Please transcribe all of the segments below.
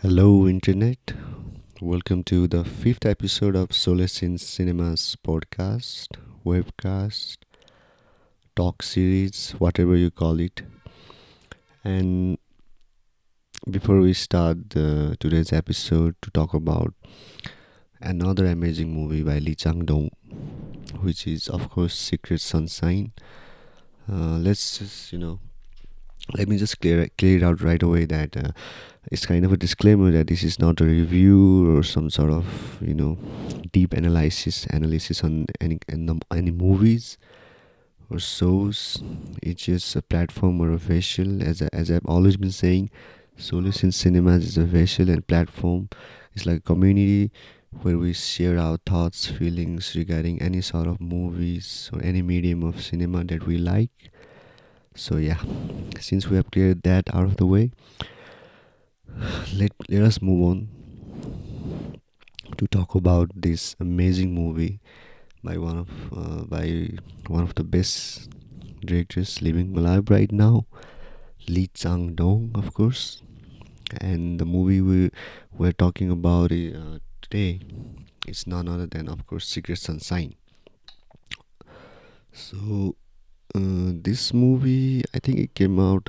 Hello, Internet. Welcome to the fifth episode of Solace in Cinema's podcast, webcast, talk series, whatever you call it. And before we start today's episode to talk about another amazing movie by Lee Chang-dong, which is, of course, Secret Sunshine. Let's just, let me just clear it out right away that it's kind of a disclaimer that this is not a review or some sort of deep analysis on any movies or shows. It's just a platform or a vessel, as I've always been saying. Solace in Cinemas is a vessel and platform. It's like a community where we share our thoughts, feelings regarding any sort of movies or any medium of cinema that we like. So yeah, since we have cleared that out of the way, let us move on to talk about this amazing movie by one of the best directors living alive right now, Lee Chang-dong, of course. And the movie we're talking about today is none other than, of course, Secret Sunshine. So this movie, I think it came out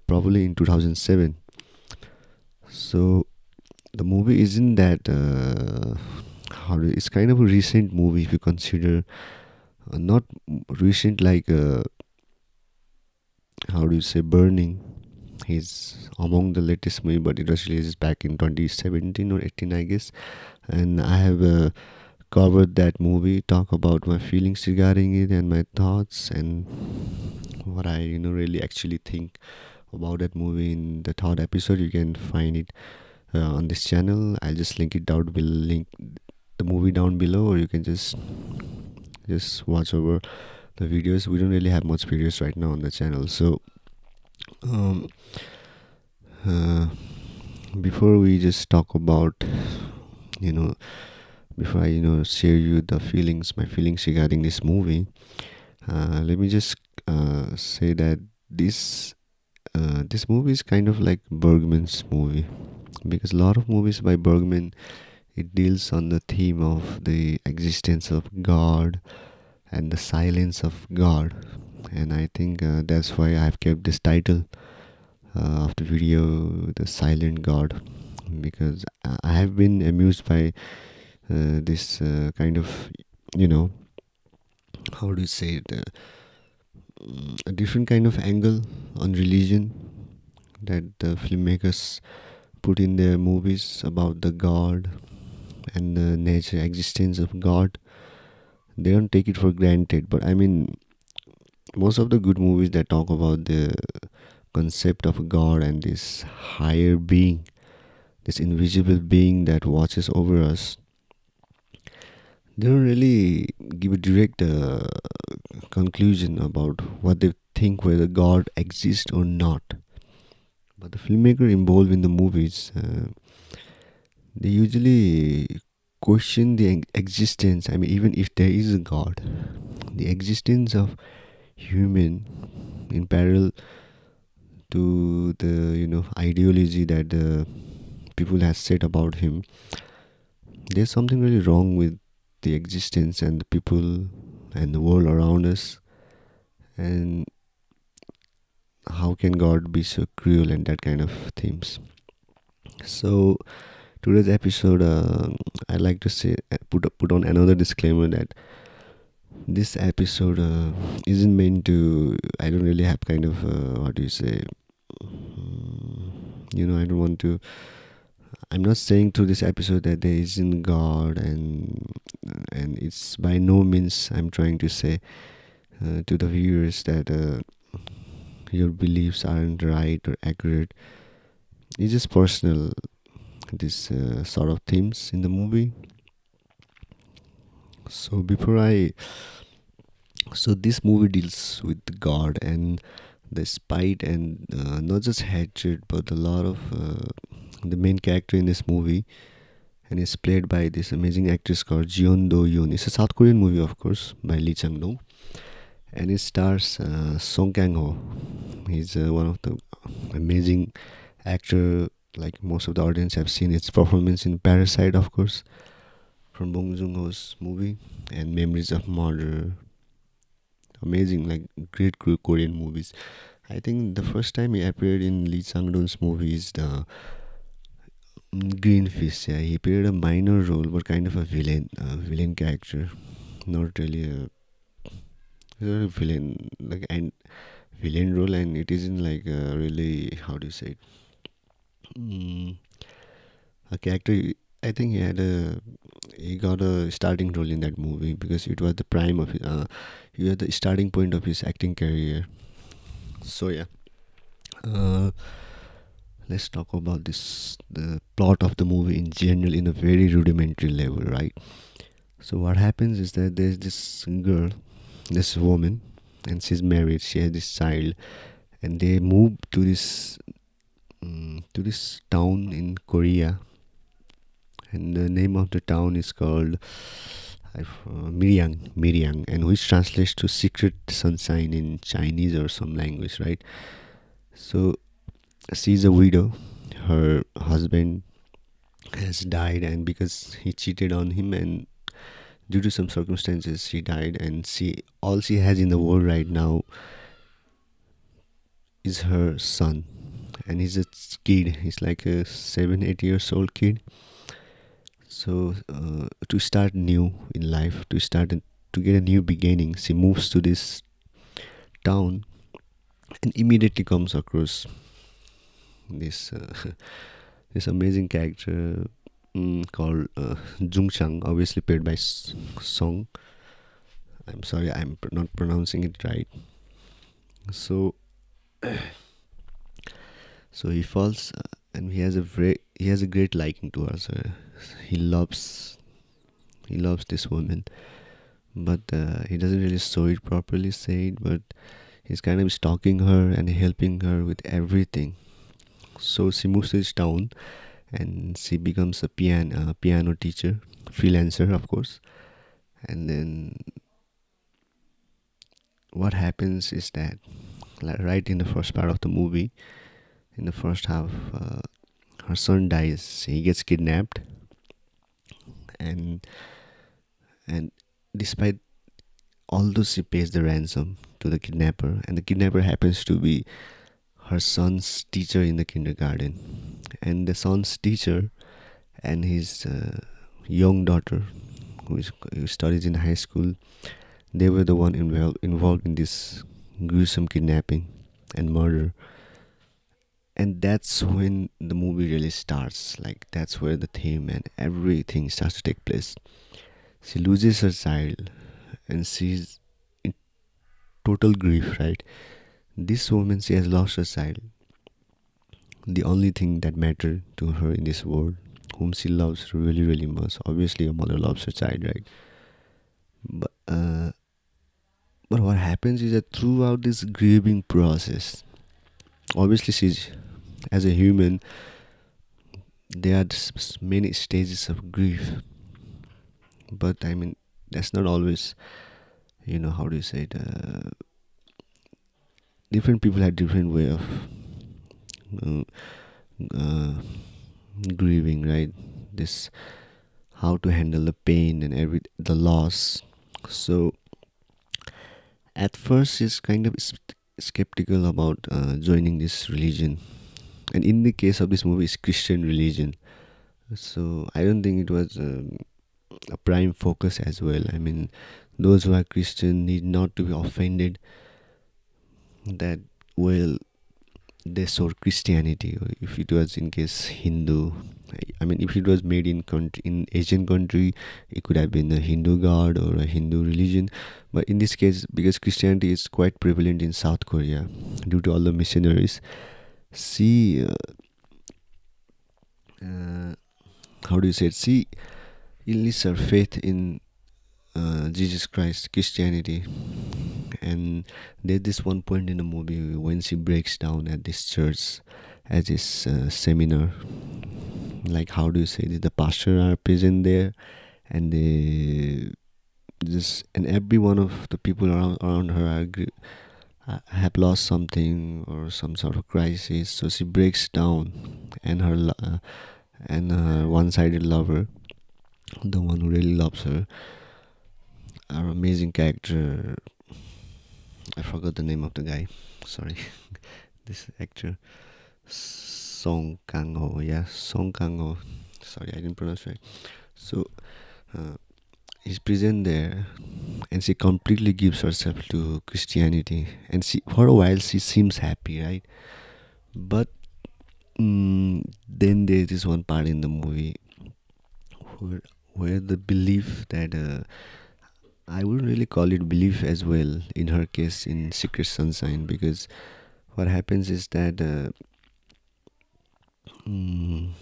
probably in 2007. So the movie isn't that it's kind of a recent movie if you consider not recent like how do you say Burning. He's among the latest movie, but it was released back in 2017 or 18, I guess. And I have covered that movie, talk about my feelings regarding it and my thoughts and what I really actually think about that movie in the third episode. You can find it on this channel. I'll just link it down below, link the movie down below, or you can just watch over the videos. We don't really have much videos right now on the channel, so um uh, before we just talk about you know before I share you the feelings my feelings regarding this movie, let me just say that this movie is kind of like Bergman's movie, because a lot of movies by Bergman, it deals on the theme of the existence of God and the silence of God. And I think that's why I've kept this title of the video, The Silent God, because I have been amused by this kind of, you know, how do you say it, a different kind of angle on religion that the filmmakers put in their movies about the God and the nature existence of God. They don't take it for granted, but I mean, most of the good movies that talk about the concept of God and this higher being, this invisible being that watches over us, they don't really give a direct conclusion about what they think whether God exists or not. But the filmmaker involved in the movies, they usually question the existence. I mean, even if there is a God, the existence of human in parallel to the ideology that the people have said about him. There's something really wrong with the existence and the people and the world around us. And how can God be so cruel and that kind of themes? So today's episode, I like to say put on another disclaimer that this episode isn't meant to. I don't really have kind of what do you say? I don't want to. I'm not saying through this episode that there isn't God, and it's by no means I'm trying to say to the viewers that your beliefs aren't right or accurate. It's just personal. This sort of themes in the movie. So before I, so this movie deals with God and the spite and not just hatred, but a lot of the main character in this movie, and it's played by this amazing actress called Jeon Do Yoon. It's a South Korean movie, of course, by Lee Chang-dong, and it stars Song Kang Ho. He's one of the amazing actor like most of the audience have seen its performance in Parasite, of course, from Bong Joon-ho's movie, and Memories of Murder. Amazing, like great Korean movies. I think the first time he appeared in Lee Chang-dong's movie is the Green Fish. Yeah, he played a minor role, but kind of a villain character. Not really a villain, like and villain role, and it isn't like a really, how do you say it? Mm, a character. I think he got a starting role in that movie because it was the prime of he was the starting point of his acting career. So yeah, uh, let's talk about the plot of the movie in general in a very rudimentary level, right? So what happens is that there's this girl, this woman, and she's married. She has this child, and they move to this town in Korea, and the name of the town is called Miryang, and which translates to Secret Sunshine in Chinese or some language, right? So she's a widow. Her husband has died, and because he cheated on him, and due to some circumstances, she died, and she all she has in the world right now is her son, and he's a kid. He's like a 7 8 years old kid. So to start new in life, to get a new beginning, she moves to this town and immediately comes across this this amazing character called Jung Chang, obviously played by Song. I'm sorry, I'm not pronouncing it right. So so he falls, and he has a great liking to her. So he loves he loves this woman, but he doesn't really show it properly, say it, but he's kind of stalking her and helping her with everything. So she moves to this town, and she becomes a piano teacher, freelancer, of course. And then what happens is that, like, right in the first part of the movie, in the first half, her son dies. He gets kidnapped, and and despite although she pays the ransom to the kidnapper, and the kidnapper happens to be her son's teacher in the kindergarten, and the son's teacher and his young daughter, who studies in high school, they were the one involved in this gruesome kidnapping and murder. And that's when the movie really starts. Like, that's where the theme and everything starts to take place. She loses her child, and she's in total grief, right? This woman, she has lost her child, the only thing that mattered to her in this world, whom she loves really, really much. Obviously, a mother loves her child, right? But but what happens is that throughout this grieving process, obviously she's, as a human, there are many stages of grief. But I mean, that's not always, how do you say it? Different people have different way of uh, uh, grieving, right? This, how to handle the pain and the loss. So at first she's kind of skeptical about joining this religion, and in the case of this movie, it's Christian religion. So I don't think it was a prime focus as well. I mean, those who are Christian need not to be offended that, well, they saw Christianity, or if it was in case Hindu. I mean, if it was made in Asian country, it could have been a Hindu god or a Hindu religion. But in this case, because Christianity is quite prevalent in South Korea due to all the missionaries, see, how do you say it? See, enlists her faith in Jesus Christ, Christianity. And there's this one point in the movie when she breaks down at this church, at this seminar. Like, how do you say this? The pastor are present there, and they just, and every one of the people around her have lost something or some sort of crisis, so she breaks down, and her one-sided lover, the one who really loves her, our amazing character. I forgot the name of the guy. Sorry, this actor, Song Kang Ho. Yeah, Song Kang Ho. Sorry, I didn't pronounce right. So uh, he's present there, and she completely gives herself to Christianity. And she, for a while, she seems happy, right? But then there is one part in the movie where, where the belief that I wouldn't really call it belief as well in her case in Secret Sunshine, because what happens is that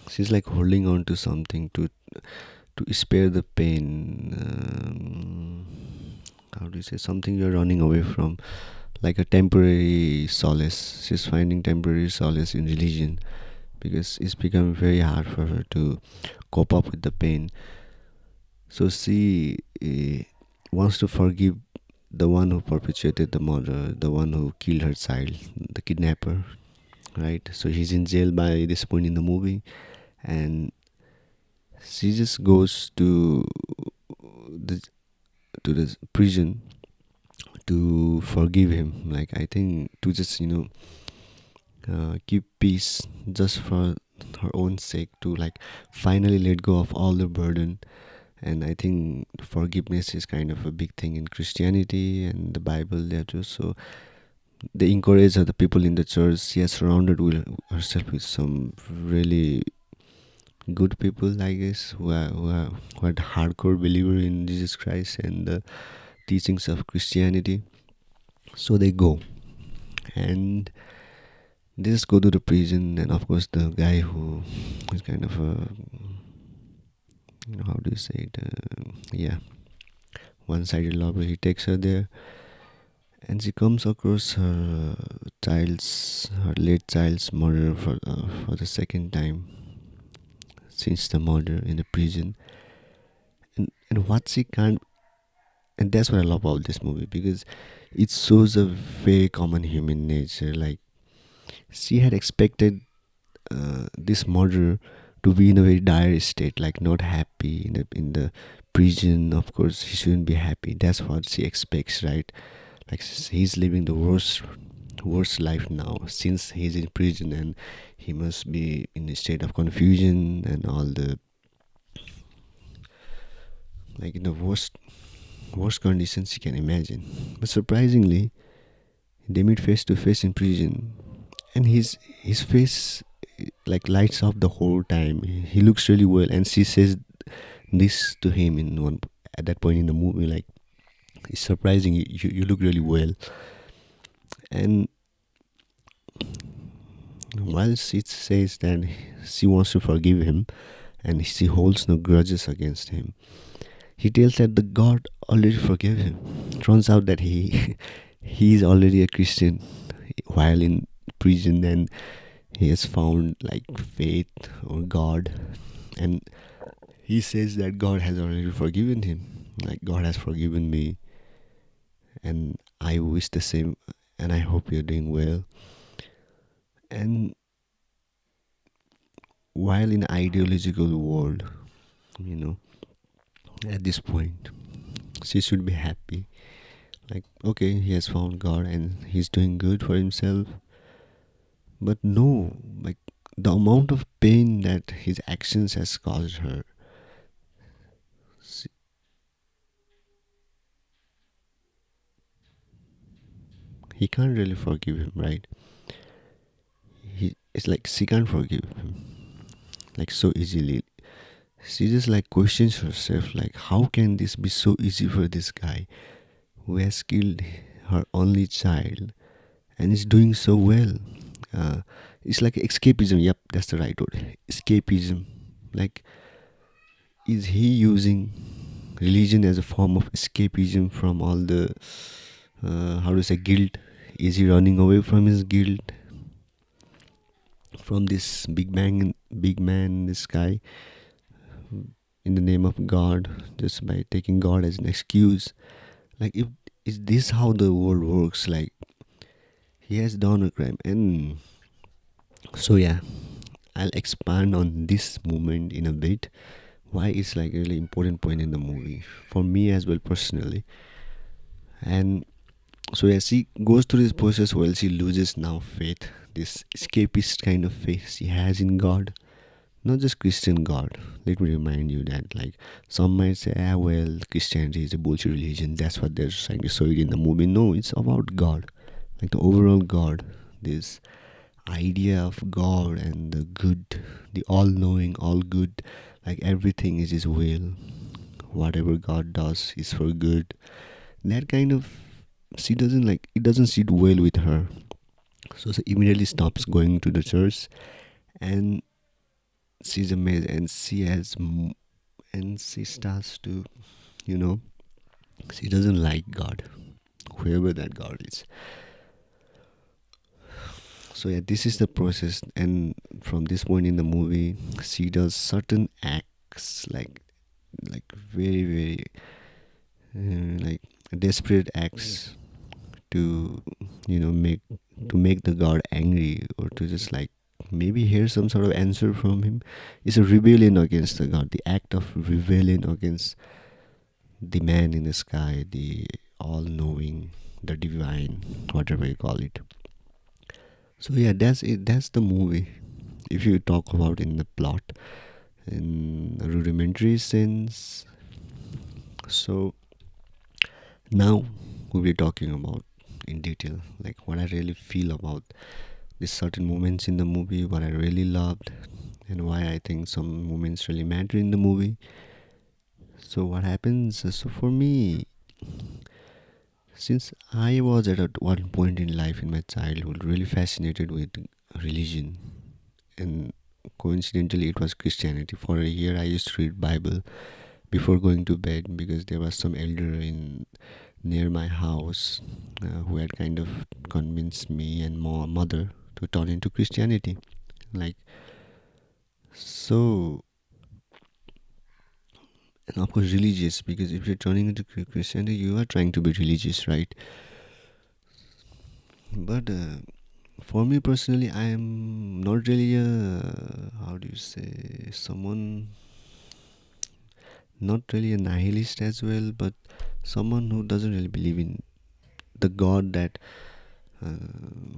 she's like holding on to something to spare the pain. How do you say, something you're running away from, like a temporary solace. She's finding temporary solace in religion because it's become very hard for her to cope up with the pain. So she wants to forgive the one who perpetrated the murder, the one who killed her child, the kidnapper, right? So he's in jail by this point in the movie, and she just goes the to the prison to forgive him. Like, I think to just keep peace, just for her own sake, to like finally let go of all the burden. And I think forgiveness is kind of a big thing in Christianity and the Bible there too. So they encourage other people in the church. She has surrounded herself with some really good people, I guess, who are hardcore believer in Jesus Christ and the teachings of Christianity. So they go, and they just go to the prison, and of course the guy who is kind of a, how do you say it, yeah, one-sided lover, he takes her there, and she comes across her late child's murder for the second time since the murder in the prison. And what she can't, and that's what I love about this movie, because it shows a very common human nature. Like, she had expected this murderer to be in a very dire state, like not happy in the prison. Of course, he shouldn't be happy. That's what she expects, right? Like, he's living the worst life now since he's in prison, and he must be in a state of confusion and all the, like, in the worst conditions you can imagine. But surprisingly, they meet face to face in prison, and his face like lights up the whole time. He looks really well, and she says this to him in one at that point in the movie, like, it's surprising, you look really well. And while she says that she wants to forgive him and she holds no grudges against him, he tells that the God already forgave him. Turns out that he is already a Christian while in prison, and he has found like faith or God, and he says that God has already forgiven him. Like, God has forgiven me, and I wish the same, and I hope you're doing well. And while in ideological world, you know, at this point, she should be happy. Like, okay, he has found God and he's doing good for himself. But no, like, the amount of pain that his actions has caused her, he can't really forgive him, right? It's like she can't forgive him like so easily. She just like questions herself, like, how can this be so easy for this guy who has killed her only child and is doing so well? Uh, it's like escapism. Yep, that's the right word. Escapism. Like, is he using religion as a form of escapism from all the how to say guilt? Is he running away from his guilt, from this big man in the sky, in the name of God, just by taking God as an excuse? Like, if is this how the world works? Like, he has done a crime. And so yeah, I'll expand on this moment in a bit. Why it's like a really important point in the movie for me as well personally. And so yeah, she goes through this process while she loses now faith, this escapist kind of faith she has in God, not just Christian God. Let me remind you that, like, some might say, ah, well, Christianity is a bullshit religion. That's what they're trying to show it in the movie. No, it's about God, like the overall God. This idea of God and the good, the all-knowing, all good, like everything is His will. Whatever God does is for good. That kind of, she doesn't like. It doesn't sit well with her. So she immediately stops going to the church, and she's amazed, and and she starts to, you know, she doesn't like God, whoever that God is. So yeah, this is the process, and from this point in the movie, she does certain acts, like very very like desperate acts to, make to make the God angry, or to just like maybe hear some sort of answer from him. It's a rebellion against the God, the act of rebellion against the man in the sky, the all knowing, the divine, whatever you call it. So yeah, that's it. That's the movie. If you talk about in the plot, in a rudimentary sense. So now we'll be talking about in detail, like what I really feel about these certain moments in the movie, what I really loved, and why I think some moments really matter in the movie. So what happens? So for me, since I was at one point in life in my childhood really fascinated with religion, and coincidentally it was Christianity. For a year I used to read Bible before going to bed, because there was some elder in near my house who had kind of convinced me and my mother to turn into Christianity. Like, so, and of course religious, because if you're turning into Christianity, you are trying to be religious, right? But for me personally, I am not really a, how do you say, someone, not really a nihilist as well, but someone who doesn't really believe in the God that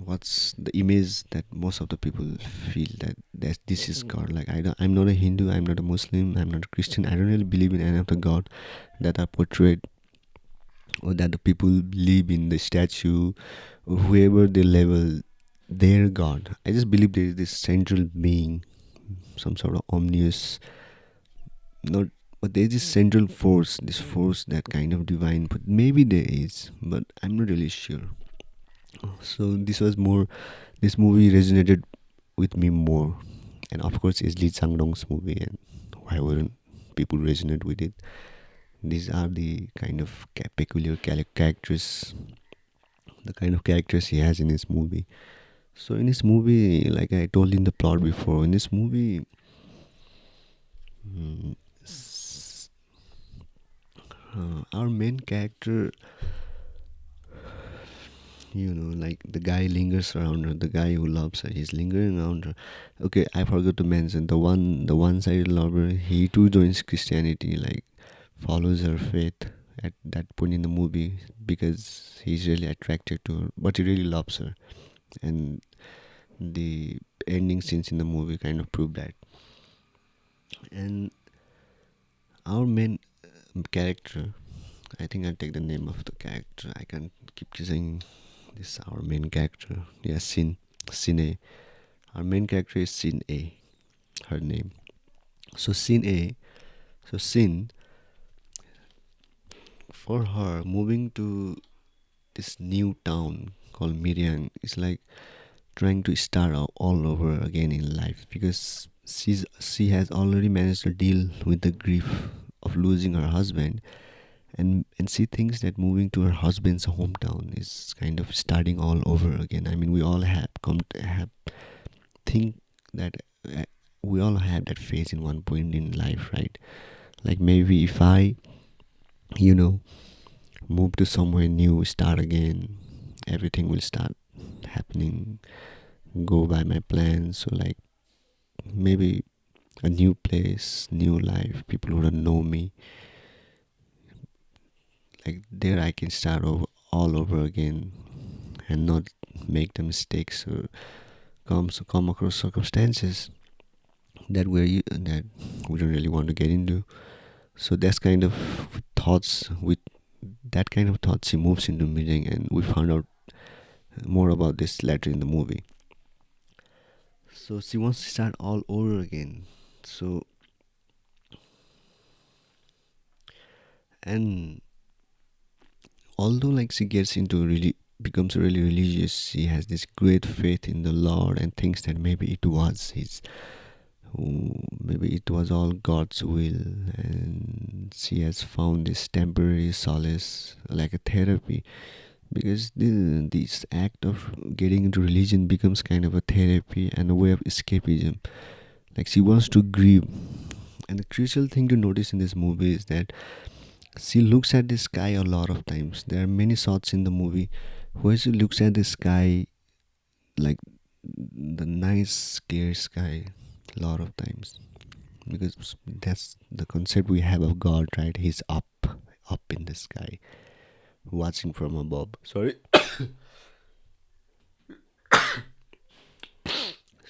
what's the image that most of the people feel that this is God. Like, I'm not a Hindu, I'm not a Muslim, I'm not a Christian. I don't really believe in any of the God that are portrayed, or that the people believe in the statue, or whoever they label their God. I just believe there is this central being, some sort of omnious, not, but there's this central force, this force that kind of divine, but maybe there is, but I'm not really sure. So this movie resonated with me more, and of course it's Lee Chang-dong's movie, and why wouldn't people resonate with it? These are the kind of peculiar characters, the kind of characters he has in his movie. So in this movie, like I told in the plot before, in this movie, mm, our main character, like the guy lingers around her, the guy who loves her, he's lingering around her. Okay, I forgot to mention the one-sided lover, he too joins Christianity, like follows her faith at that point in the movie, because he's really attracted to her, but he really loves her. And the ending scenes in the movie kind of prove that. And our main character, I think I'll take the name of the character, I can't keep saying this, our main character, yeah, Sin A. Our main character is Sin A, her name. So Sin A, so Sin, for her, moving to this new town called Miriam is like trying to start all over again in life, because she has already managed to deal with the grief of losing her husband, and she thinks that moving to her husband's hometown is kind of starting all over again. I mean, we all have come to have think that we all have that phase in one point in life, right? Like, maybe if I, you know, move to somewhere new, start again, everything will start happening go by my plans. So like maybe a new place, new life, people who don't know me, like there I can start over all over again and not make the mistakes or come across circumstances that we don't really want to get into. So that's kind of thoughts with that kind of thoughts she moves into meeting, and we found out more about this later in the movie. So she wants to start all over again. So and although like she gets into really becomes really religious, she has this great faith in the Lord and thinks that maybe it was his maybe it was all God's will, and she has found this temporary solace like a therapy, because this act of getting into religion becomes kind of a therapy and a way of escapism. Like she wants to grieve, and the crucial thing to notice in this movie is that she looks at the sky a lot of times. There are many shots in the movie where she looks at the sky, like the nice clear sky, a lot of times, because that's the concept we have of God, right? He's up in the sky, watching from above. Sorry.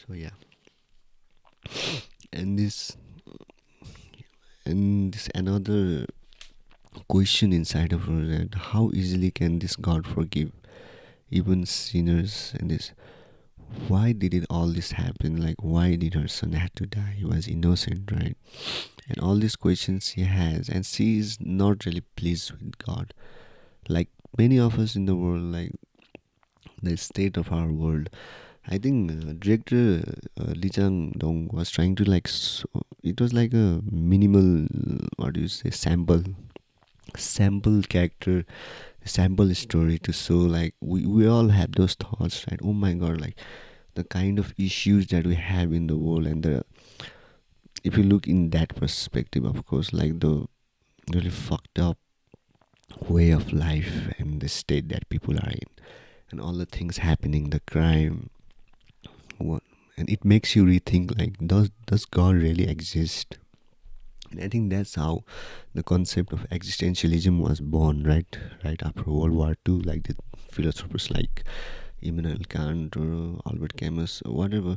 So yeah, and this another question inside of her, that how easily can this God forgive even sinners, and this why did it all this happen, like why did her son have to die, he was innocent, right? And all these questions she has, and she is not really pleased with God, like many of us in the world, like the state of our world. I think director Lee Chang-dong was trying to like it was like a minimal what do you say sample character, sample story to show like we all have those thoughts, right? Oh my god, like the kind of issues that we have in the world, and the if you look in that perspective, of course, like the really fucked up way of life and the state that people are in, and all the things happening, the crime, what, and it makes you rethink like does God really exist? And I think that's how the concept of existentialism was born, right after World War II, like the philosophers like Immanuel Kant or Albert Camus or whatever,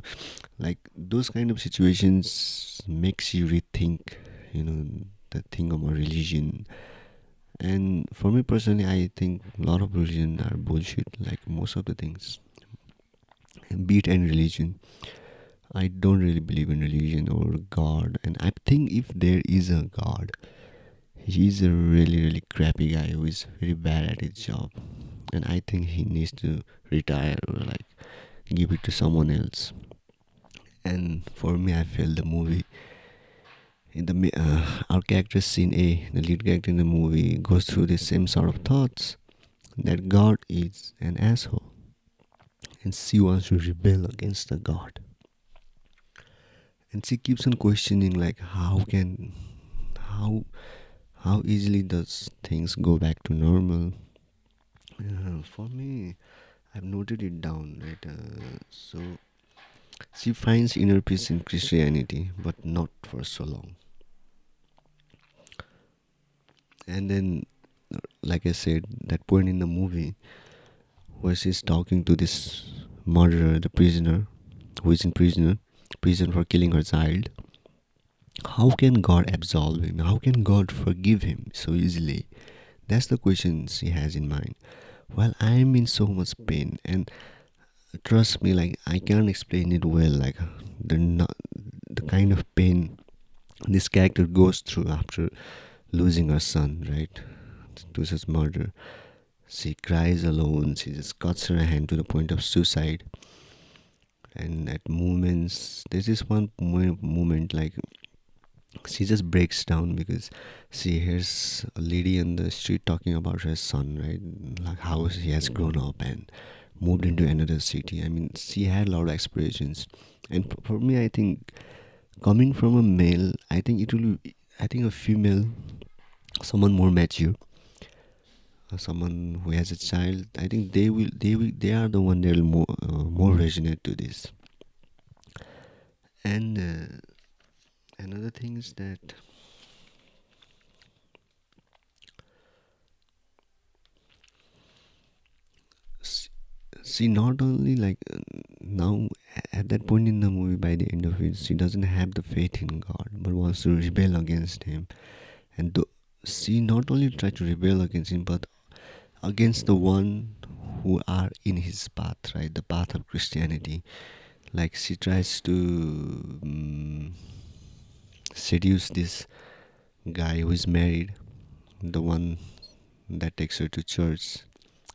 like those kind of situations makes you rethink, you know, the thing of a religion. And for me personally, I think a lot of religion are bullshit, like most of the things, be it any religion. I don't really believe in religion or God, and I think if there is a God, he's a really crappy guy who is very bad at his job, and I think he needs to retire or like give it to someone else. And for me, I feel the movie in the our character scene A, the lead character in the movie, goes through the same sort of thoughts that God is an asshole, and she wants to rebel against the God. And she keeps on questioning like how how easily does things go back to normal. For me, I've noted it down, right? So she finds inner peace in Christianity, but not for so long. And then, like I said, that point in the movie where she's talking to this murderer, the prisoner, who is in prison for killing her child. How can God absolve him? How can God forgive him so easily? That's the question she has in mind. While I'm in so much pain, and trust me, like I can't explain it well, like the kind of pain this character goes through after losing her son, right, to such murder. She cries alone. She just cuts her hand to the point of suicide. And at moments, there's this one moment like she just breaks down because she hears a lady on the street talking about her son, right? Like how he has grown up and moved into another city. I mean, she had a lot of aspirations. And for me, I think coming from a male, I think it will. I think a female, someone more mature, someone who has a child, I think they are the one that will more resonate to this. And another thing is that, s- see, not only like now at that point in the movie, by the end of it, she doesn't have the faith in God, but wants to rebel against Him, and she not only try to rebel against Him, but against the one who are in His path, right? The path of Christianity. Like she tries to seduce this guy who is married, the one that takes her to church,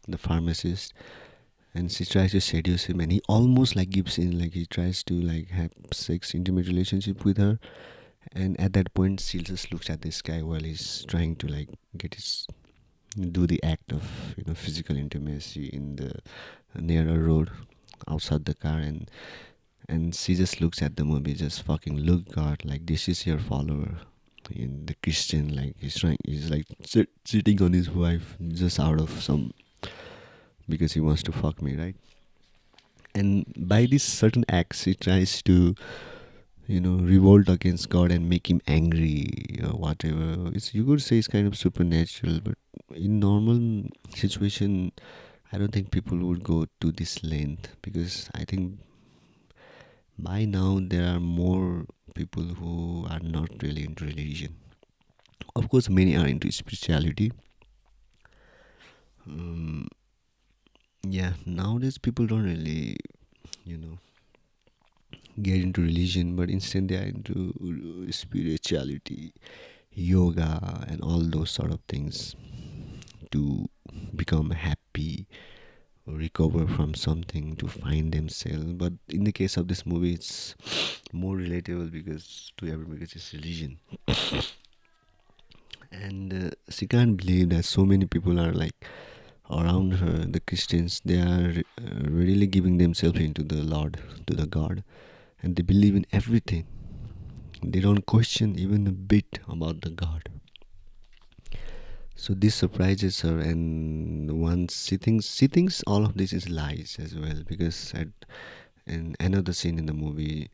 the pharmacist, and she tries to seduce him, and he almost like gives in, like he tries to like have sex, intimate relationship with her, and at that point she just looks at this guy while he's trying to like get his do the act of physical intimacy in the near a road outside the car, and she just looks at the movie, just fucking look God, like this is your follower in the Christian, like he's like cheating on his wife just out of some, because he wants to fuck me, right? And by this certain acts he tries to revolt against God and make him angry or whatever. It's, you could say it's kind of supernatural, but in normal situation I don't think people would go to this length, because I think by now there are more people who are not really into religion. Of course, many are into spirituality. Um, yeah, nowadays people don't really, you know, get into religion, but instead they are into spirituality, yoga, and all those sort of things to become happy, recover from something, to find themselves. But in the case of this movie, it's more relatable because to everyone, because it's religion. And she can't believe that so many people are like around her, the Christians. They are really giving themselves into the Lord, to the God, and they believe in everything. They don't question even a bit about the God. So this surprises her, and once she thinks all of this is lies as well, because at in another scene in the movie,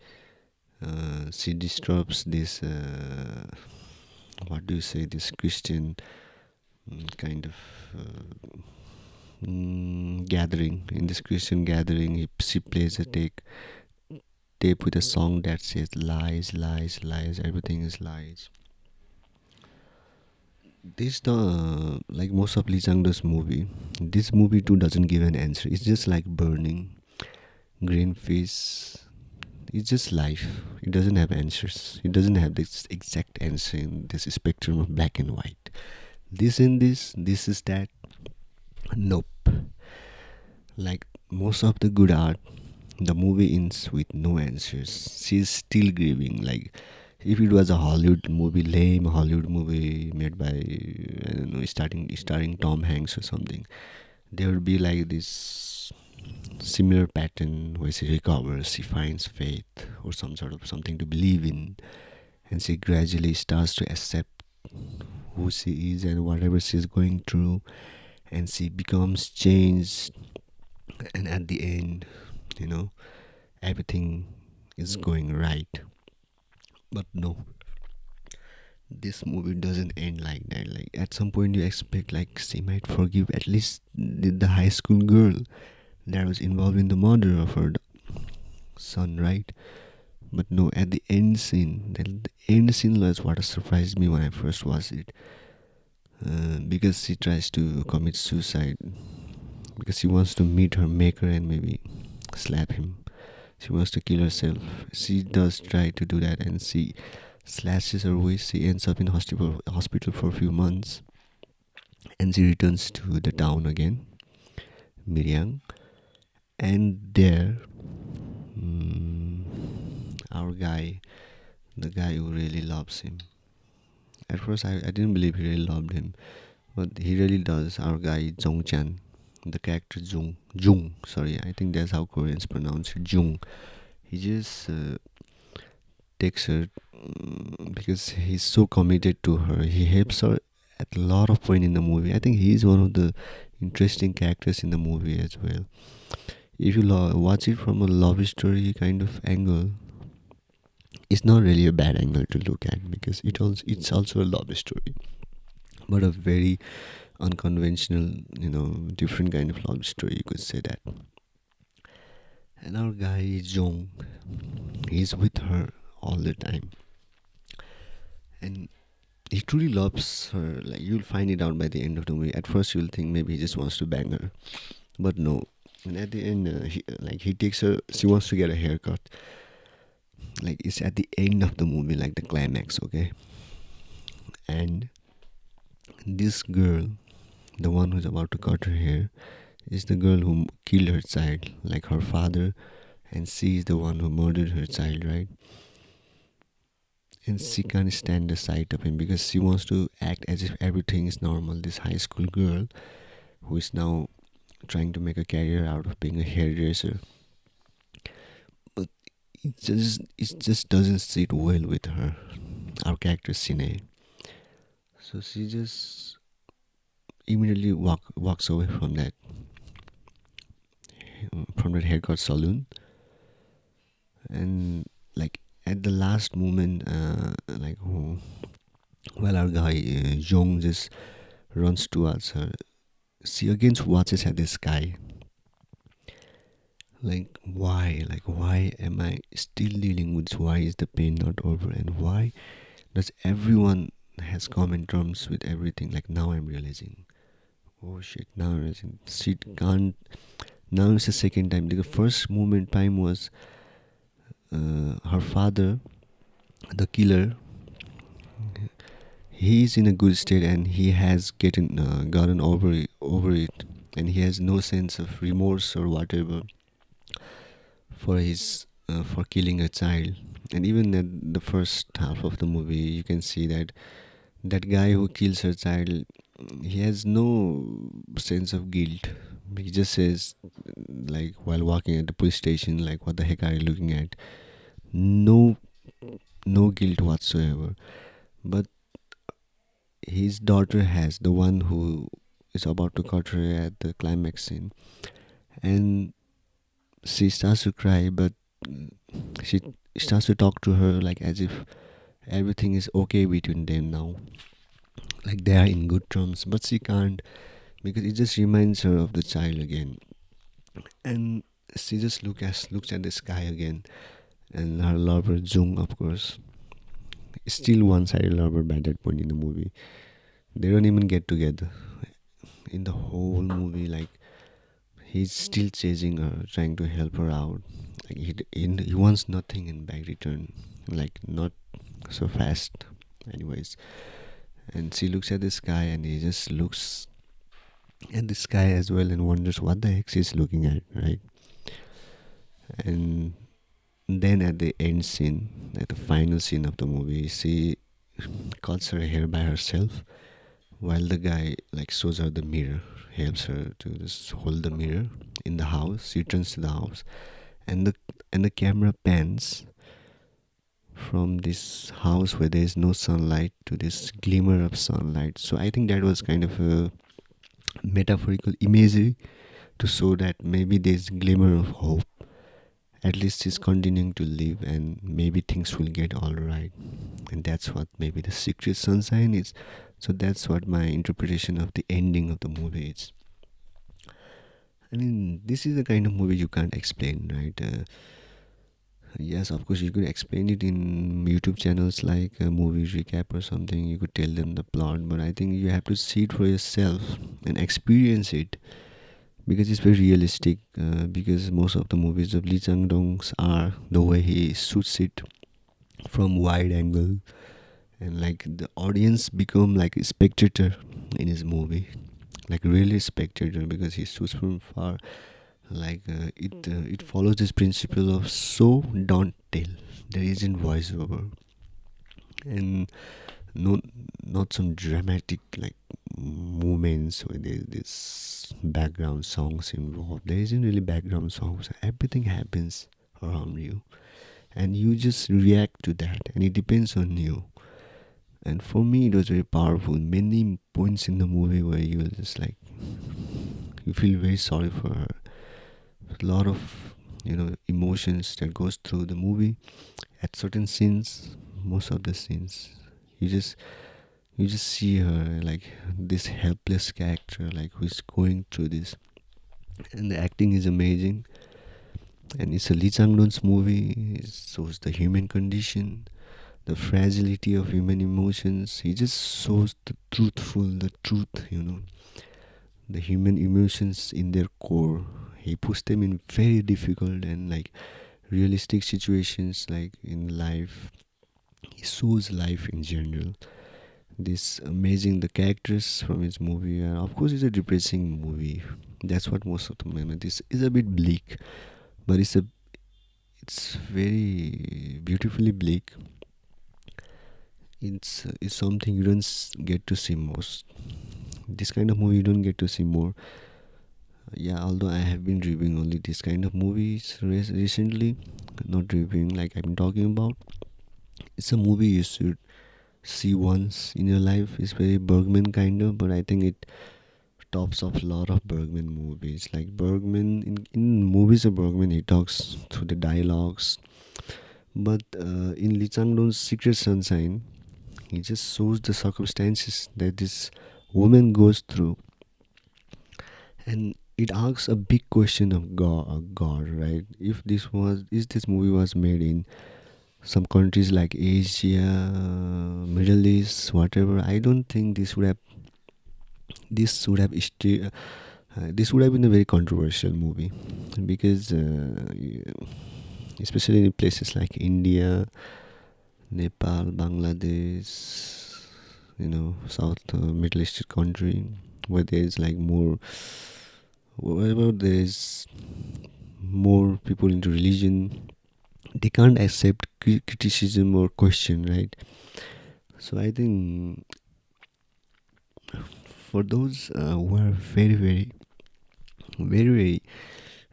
she disturbs this what do you say, this Christian kind of gathering. In this Christian gathering, she plays a tape with a song that says lies, lies, lies, everything is lies. This the like most of Lee Chang-dong's movie. This movie too doesn't give an answer. It's just like burning, green fish. It's just life. It doesn't have answers. It doesn't have this exact answer in this spectrum of black and white. This and this is that. Nope. Like most of the good art, the movie ends with no answers. She's still grieving. Like if it was a Hollywood movie, lame Hollywood movie made by I don't know, starring Tom Hanks or something, there would be like this similar pattern where she recovers, she finds faith or some sort of something to believe in, and she gradually starts to accept who she is and whatever she's going through, and she becomes changed, and at the end, you know, everything is going right. But no, this movie doesn't end like that. Like at some point you expect like she might forgive at least the high school girl that was involved in the murder of her son, right? But no, at the end scene was what surprised me when I first watched it. Because she tries to commit suicide because she wants to meet her maker and maybe slap him. She wants to kill herself. She does try to do that, and she slashes her waist. She ends up in hospital for a few months, and she returns to the town again, Miryang, and there, mm, our guy, the guy who really loves him. At first, I didn't believe he really loved him, but he really does. Our guy Jung Chan, the character Jung. Sorry, I think that's how Koreans pronounce it, Jung. He just takes her because he's so committed to her. He helps her at a lot of point in the movie. I think he's one of the interesting characters in the movie as well. If you watch it from a love story kind of angle, it's not really a bad angle to look at, because it's also a love story, but a very unconventional, different kind of love story, you could say that. And our guy Jong, he's with her all the time, and he truly loves her. Like, you'll find it out by the end of the movie. At first, you'll think maybe he just wants to bang her, but no. And at the end, he takes her. She wants to get a haircut. Like, it's at the end of the movie, like the climax, okay. And this girl, the one who's about to cut her hair, is the girl who killed her child, like her father, and she is the one who murdered her child, right? And she can't stand the sight of him because she wants to act as if everything is normal. This high school girl who is now trying to make a career out of being a hairdresser, but it just doesn't sit well with her. Our character Sine, so she just immediately walks away from that haircut salon, and like at the last moment, while our guy Jong just runs towards her, she again watches at the sky. Like why am I still dealing with this? Why is the pain not over? And why does everyone has common terms with everything? Like, now I'm realizing, oh shit, now I'm realizing she can't. Now it's the second time. Like, the first moment time was her father, the killer. He is in a good state, and he has gotten over it, and he has no sense of remorse or whatever for killing a child. And even at the first half of the movie, you can see that that guy who kills her child, he has no sense of guilt. He just says, like, while walking at the police station, like, what the heck are you looking at? No, no guilt whatsoever. But his daughter has, the one who is about to cut her at the climax scene, and she starts to cry, but she starts to talk to her like as if everything is okay between them now, like they are in good terms, but she can't, because it just reminds her of the child again. And she just looks at the sky again, and her lover Jung, of course, is still one-sided lover by that point in the movie. They don't even get together in the whole movie. Like, he's still chasing her, trying to help her out. Like, he wants nothing in back return, like, not so fast. Anyways, and she looks at the sky, and he just looks at the sky as well and wonders what the heck she's looking at, right? And then at the end scene, at the final scene of the movie, she cuts her hair by herself, while the guy like shows her the mirror, helps her to just hold the mirror in the house. She returns to the house, and the camera pans from this house where there is no sunlight to this glimmer of sunlight. So I think that was kind of a metaphorical imagery to show that maybe there's glimmer of hope. At least she's continuing to live, and maybe things will get all right. And that's what maybe the Secret Sunshine is. So that's what my interpretation of the ending of the movie is. I mean, this is the kind of movie you can't explain, right? Yes, of course, you could explain it in YouTube channels like a movie recap or something. You could tell them the plot, but I think you have to see it for yourself and experience it, because it's very realistic. Because most of the movies of Lee Chang-dong's are the way he shoots it from wide angle, and like the audience become like a spectator in his movie, like really spectator, because he shoots from far. Like it follows this principle of so don't tell. There isn't voiceover, and no, not some dramatic like moments where there's this background songs involved. There isn't really background songs. Everything happens around you, and you just react to that, and it depends on you. And for me, it was very powerful. Many points in the movie where you will just like you feel very sorry for her. A lot of emotions that goes through the movie at certain scenes. Most of the scenes, you just you just see her like this helpless character, like who's going through this, and the acting is amazing. And it's a Lee Chang-dong's movie. It shows the human condition, the fragility of human emotions. He just shows the truth, the human emotions in their core. He puts them in very difficult and like realistic situations, like in life. He shows life in general. This amazing the characters from his movie. Of course, it's a depressing movie. That's what most of the moment. This is a bit bleak, but it's very beautifully bleak. It's something you don't get to see most. This kind of movie you don't get to see more. Yeah, although I have been reviewing only this kind of movies recently, not reviewing like I've been talking about. It's a movie you should see once in your life. It's very Bergman kind of, but I think it tops off a lot of Bergman movies. Like Bergman in movies of Bergman, he talks through the dialogues, but in Lee Chang-dong's Secret Sunshine, he just shows the circumstances that this woman goes through, and it asks a big question of God, right? If this movie was made in some countries like Asia, Middle East, whatever, I don't think this would have this would have been a very controversial movie, because especially in places like India, Nepal, Bangladesh, South Middle Eastern country, where there is like more, wherever there is more people into religion, they can't accept criticism or question, right? So I think for those who are very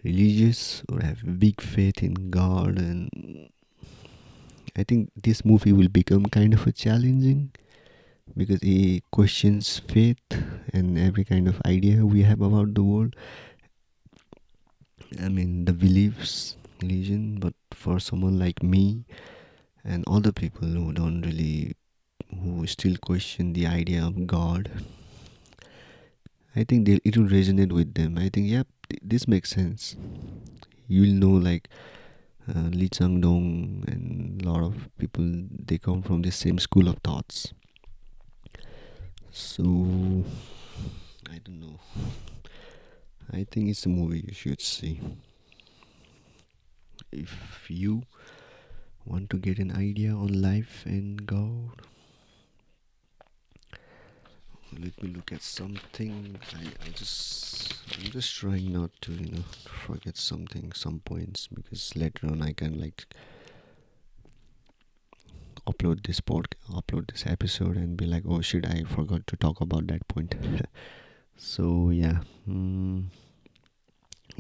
religious or have big faith in God, and I think this movie will become kind of a challenging, because it questions faith and every kind of idea we have about the world. I mean, the beliefs, religion. But for someone like me and other people who don't really, who still question the idea of God, I think it will resonate with them. I think, yep, this makes sense. You will know, like Lee Chang Dong and a lot of people, they come from the same school of thoughts. So I don't know. I think it's a movie you should see if you want to get an idea on life and God. Let me look at something. I'm just trying not to forget some points, because later on I can like upload this episode and be like, oh shit, I forgot to talk about that point. So yeah,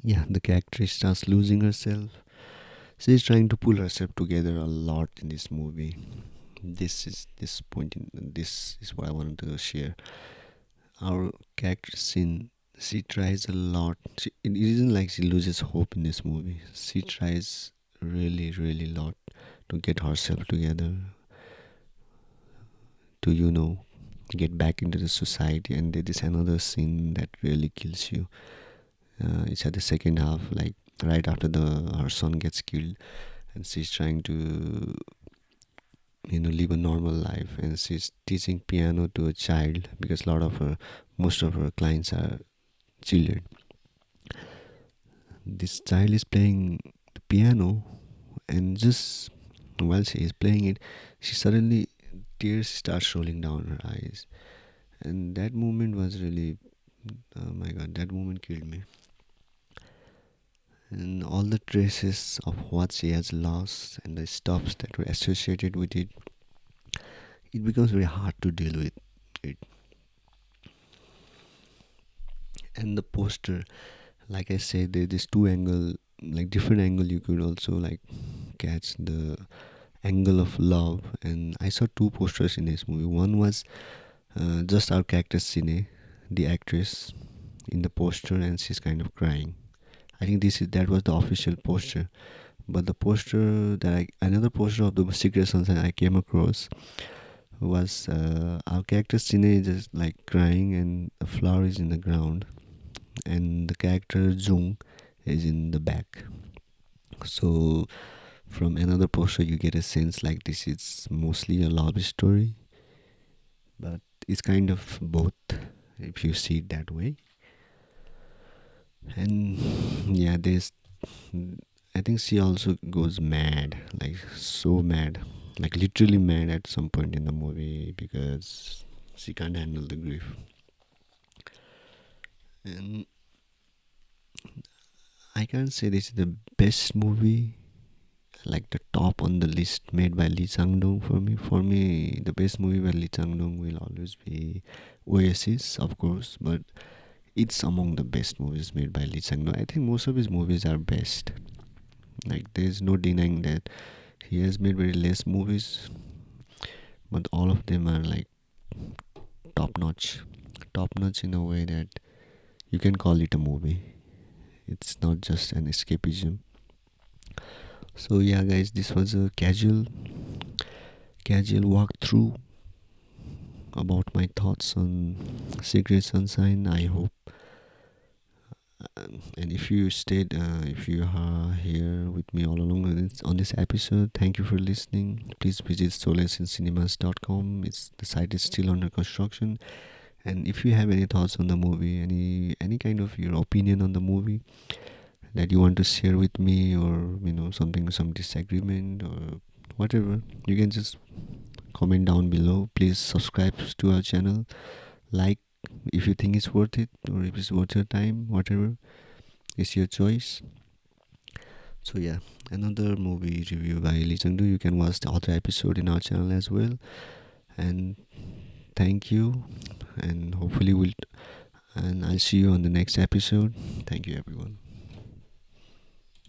yeah, the character starts losing herself. She's trying to pull herself together a lot in this movie. This is what I wanted to share. Our character Sin, she tries a lot. It isn't like she loses hope in this movie. She tries really lot to get herself together, to get back into the society. And there is another scene that really kills you. It's at the second half, like right after her son gets killed, and she's trying to live a normal life, and she's teaching piano to a child, because most of her clients are children. This child is playing the piano, and just while she is playing it, she suddenly tears start rolling down her eyes. And that moment was really, oh my god, that moment killed me. And all the traces of what she has lost and the stops that were associated with it, it becomes very hard to deal with it. And the poster, like I said, there's this two angle, like different angle you could also like catch the angle of love. And I saw two posters in this movie. One was just our character Cine, the actress, in the poster, and she's kind of crying. I think that was the official poster. But the poster another poster of the Secret Sunshine I came across was our character Cine just like crying, and a flower is in the ground, and the character Jung is in the back. So from another poster, you get a sense like this is mostly a love story, but it's kind of both if you see it that way. And yeah, there's I think she also goes mad, like so mad, like literally mad at some point in the movie because she can't handle the grief. And I can't say this is the best movie, like the top on the list made by Lee Chang-dong for me. For me, the best movie by Lee Chang-dong will always be Oasis, of course, but it's among the best movies made by Lee Chang-dong. I think most of his movies are best. Like there's no denying that he has made very less movies, but all of them are like top notch. Top notch in a way that you can call it a movie. It's not just an escapism. So yeah, guys, this was a casual walkthrough about my thoughts on Secret Sunshine. I hope, and if you are here with me all along on this episode, thank you for listening. Please visit solaceandcinemas.com. The site is still under construction. And if you have any thoughts on the movie, any kind of your opinion on the movie that you want to share with me, or some disagreement or whatever, you can just comment down below. Please subscribe to our channel, like if you think it's worth it, or if it's worth your time, whatever, it's your choice. So yeah, another movie review by Lee Chang-dong. You can watch the other episode in our channel as well. And thank you, and hopefully I'll see you on the next episode. Thank you, everyone.